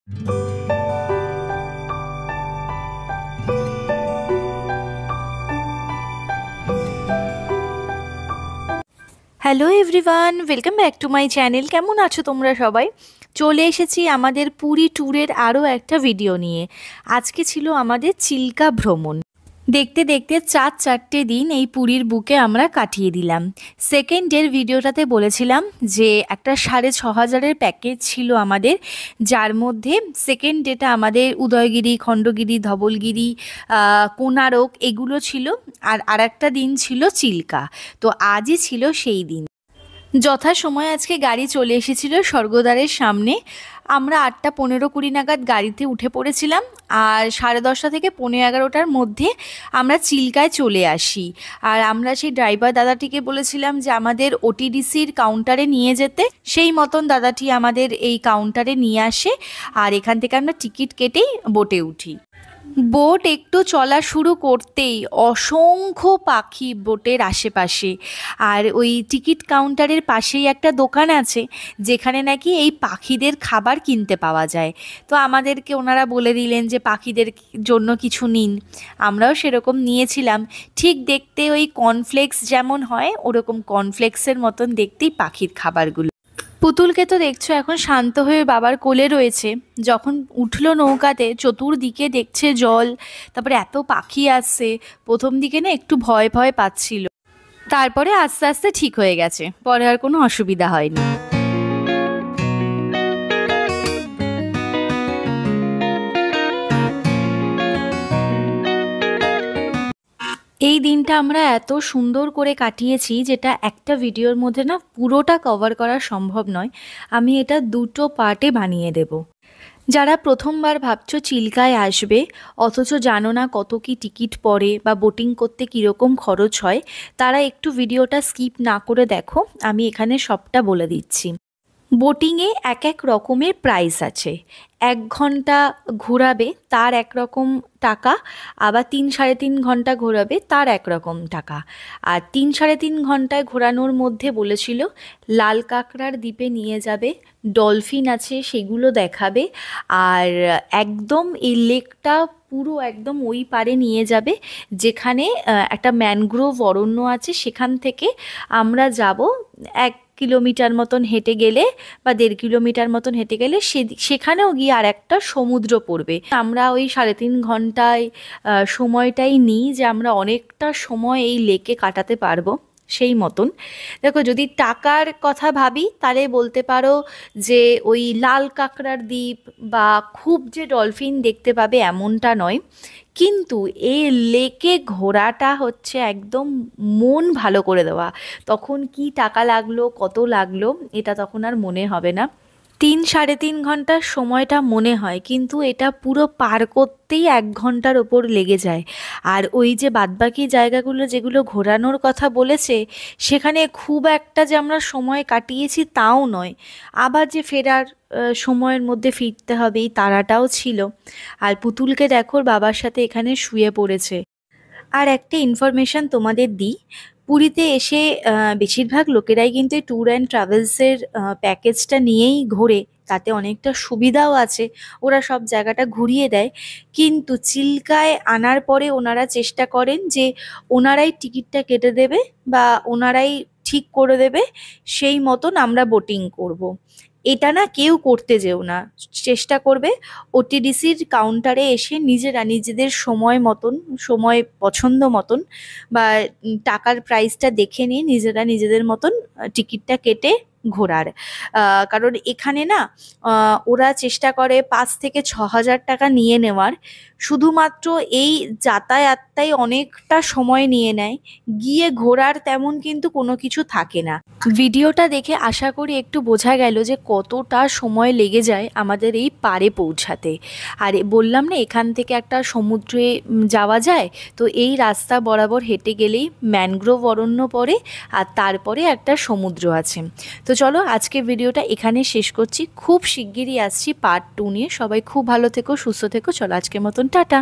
Hello everyone, welcome back to my channel. কেমন আছো তোমরা সবাই? চলে এসেছি আমাদের পুরী ট্যুরের আরও একটা ভিডিও নিয়ে। আজকে ছিল আমাদের চিল্কা ভ্রমণ। দেখতে দেখতে 4 দিন এই পুরীর বুকে আমরা কাটিয়ে দিলাম। সেকেন্ডের ভিডিওটাতে বলেছিলাম যে একটা 6,500-এর প্যাকেজ ছিল আমাদের, যার মধ্যে সেকেন্ড ডেটা আমাদের উদয়গিরি, খণ্ডগিরি, ধবলগিরি, কোণারক এগুলো ছিল, আর একটা দিন ছিল চিল্কা। তো আজই ছিল সেই দিন। যথাসময়ে আজকে গাড়ি চলে এসেছিল স্বর্গদ্বারের সামনে। আমরা 8:15-20 নাগাদ গাড়িতে উঠে পড়েছিলাম, আর 10:30 থেকে 11:15-র মধ্যে আমরা চিল্কায় চলে আসি। আর আমরা সেই ড্রাইভার দাদাটিকে বলেছিলাম যে আমাদের ওটিডিসির কাউন্টারে নিয়ে যেতে। সেই মতন দাদাটি আমাদের এই কাউন্টারে নিয়ে আসে, আর এখান থেকে আমরা টিকিট কেটেই বোটে উঠি। বোট একটু চলা শুরু করতেই অসংখ্য পাখি বোটের আশেপাশে। আর ওই টিকিট কাউন্টারের পাশেই একটা দোকান আছে, যেখানে নাকি এই পাখিদের খাবার কিনতে পাওয়া যায়। তো আমাদেরকে ওনারা বলে দিলেন যে পাখিদের জন্য কিছু নিন। আমরাও সেরকম নিয়েছিলাম। ঠিক দেখতে ওই কর্নফ্লেক্স যেমন হয় ওরকম কর্নফ্লেক্সের মতন দেখতেই পাখির খাবারগুলো। পুতুলকে তো দেখছো এখন শান্ত হয়ে বাবার কোলে রয়েছে। যখন উঠলো নৌকাতে চতুর্দিকে দেখছে জল, তারপরে এত পাখি আসছে, প্রথম দিকে না একটু ভয় ভয় পাচ্ছিল। তারপরে আস্তে আস্তে ঠিক হয়ে গেছে, পরে আর কোনো অসুবিধা হয়নি। এই দিনটা আমরা এত সুন্দর করে কাটিয়েছি, যেটা একটা ভিডিওর মধ্যে না পুরোটা কভার করা সম্ভব নয়। আমি এটা 2টো পার্টে বানিয়ে দেব। যারা প্রথমবার ভাবছো চিল্কায় আসবে, অথচ জানো না কত কি টিকিট পড়ে বা বোটিং করতে কীরকম খরচ হয়, তারা একটু ভিডিওটা স্কিপ না করে দেখো, আমি এখানে সবটা বলে দিচ্ছি। বোটিংয়ে এক এক রকমের প্রাইস আছে। 1 ঘন্টা ঘোরাবে তার একরকম টাকা, আবার 3-3.5 ঘন্টা ঘোরাবে তার একরকম টাকা। আর 3-3.5 ঘন্টায় ঘোরানোর মধ্যে বলেছিল লাল কাঁকড়ার দ্বীপে নিয়ে যাবে, ডলফিন আছে সেগুলো দেখাবে, আর একদম এই লেকটা পুরো একদম ওই পারে নিয়ে যাবে যেখানে একটা ম্যানগ্রোভ অরণ্য আছে। সেখান থেকে আমরা যাব 1 কিলোমিটার মতন হেঁটে গেলে বা 1.5 কিলোমিটার মতন হেঁটে গেলে সেখানেও গিয়ে আর একটা সমুদ্র পড়বে। আমরা ওই 3.5 ঘন্টায় সময়টাই নিই যে আমরা অনেকটা সময় এই লেকে কাটাতে পারবো। সেই মতন দেখো, যদি টাকার কথা ভাবি তাহলে বলতে পারো যে ওই লাল কাঁকড়ার দ্বীপ বা খুব যে ডলফিন দেখতে পাবে এমনটা নয়, কিন্তু এই লেকে ঘোরাটা হচ্ছে একদম মন ভালো করে দেওয়া। তখন কি টাকা লাগলো, কত লাগলো, এটা তখন আর মনে হবে না। 3-3.5 ঘন্টার সময়টা মনে হয়, কিন্তু এটা পুরো পার করতেই 1 ঘন্টার ওপর লেগে যায়। আর ওই যে বাদবাকি জায়গাগুলো যেগুলো ঘোরানোর কথা বলেছে, সেখানে খুব একটা যে আমরা সময় কাটিয়েছি তাও নয়। আবার যে ফেরার সময়ের মধ্যে ফিরতে হবে এই তাড়াটাও ছিল। আর পুতুলকে দেখো বাবার সাথে এখানে শুয়ে পড়েছে। আর একটা ইনফরমেশান তোমাদের দিই, পুরীতে এসে বেশিরভাগ লোকেরাই কিন্তু এই ট্যুর অ্যান্ড ট্রাভেলসের প্যাকেজটা নিয়েই ঘোরে। তাতে অনেকটা সুবিধাও আছে, ওরা সব জায়গাটা ঘুরিয়ে দেয়। কিন্তু চিল্কায় আনার পরে ওনারা চেষ্টা করেন যে ওনারাই টিকিটটা কেটে দেবে বা ওনারাই ঠিক করে দেবে, সেই মতন আমরা বোটিং করব। এটা না কেউ করতে যেও না, চেষ্টা করবে ওটিডিসির কাউন্টারে এসে নিজেরা নিজেদের সময় মতন, সময় পছন্দ মতন বা টাকার প্রাইসটা দেখে নিয়ে নিজেরা নিজেদের মতন টিকিটটা কেটে ঘোরার। কারণ এখানে না ওরা চেষ্টা করে 5 থেকে 6 হাজার টাকা নিয়ে নেওয়ার। শুধুমাত্র এই যাতায়াতটাই অনেকটা সময় নিয়ে নেয়, গিয়ে ঘোরার তেমন কিন্তু কোনো কিছু থাকে না। ভিডিওটা দেখে আশা করি একটু বোঝা গেল যে কতটা সময় লেগে যায় আমাদের এই পাড়ে পৌঁছাতে। আর বললাম না এখান থেকে একটা সমুদ্রে যাওয়া যায়, তো এই রাস্তা বরাবর হেঁটে গেলেই ম্যানগ্রোভ অরণ্য পড়ে, আর তারপরে একটা সমুদ্র আছে। তো চলো আজকে ভিডিওটা এখানে শেষ করছি, খুব শিগগিরই আসছি পার্ট 2 নিয়ে। সবাই খুব ভালো থেকো, সুস্থ থেকো। চলো আজকের মতন টাটা।